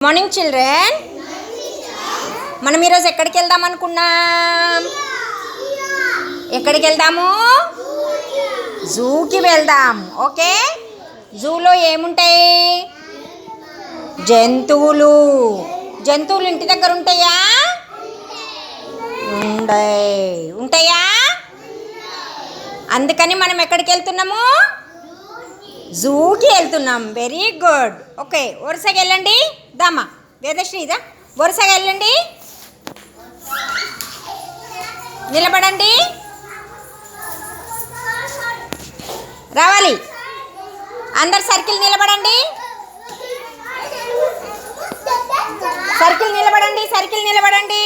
Morning children, మనం ఈరోజు ఎక్కడికి వెళ్దాం అనుకున్నాం? ఎక్కడికి వెళ్దాము? జూకి వెళ్దాం. ఓకే, జూలో ఏముంటాయి? జంతువులు. జంతువులు ఇంటి దగ్గర ఉంటాయా? ఉంటాయా? అందుకని మనం ఎక్కడికి వెళ్తున్నాము? జూకి వెళ్తున్నాం. Very good. ఓకే, వరుసగా వెళ్ళండి. దామా వేదశ్రీదా, వరుసగా వెళ్ళండి. నిలబడండి. రావాలి. అందరు సర్కిల్ నిలబడండి. సర్కిల్ నిలబడండి. సర్కిల్ నిలబడండి.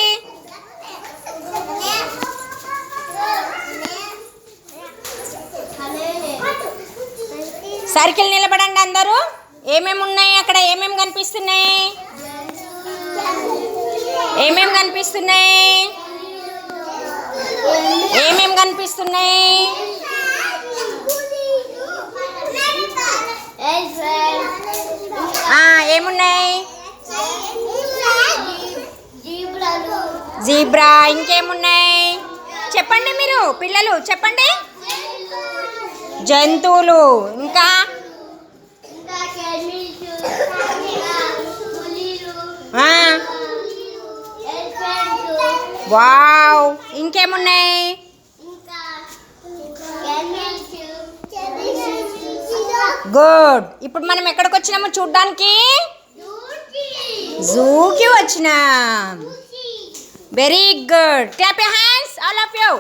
సర్కిల్ నిలబడండి అందరూ. ఏమేమి ఉన్నాయి అక్కడ? ఏమేమి కనిపిస్తున్నాయి? ఏమేమి కనిపిస్తున్నాయి? ఏమేమి కనిపిస్తున్నాయి? ఏమున్నాయి? జీబ్రా. ఇంకేమున్నాయి చెప్పండి మీరు పిల్లలు, చెప్పండి. జంతువులు. ఇంకా వావ్, ఇంకేమున్నాయి? గుడ్. ఇప్పుడు మనం ఎక్కడికి వచ్చినాము చూడ్డానికి? జూకి వచ్చినాం. Very good. Clap your hands all of you.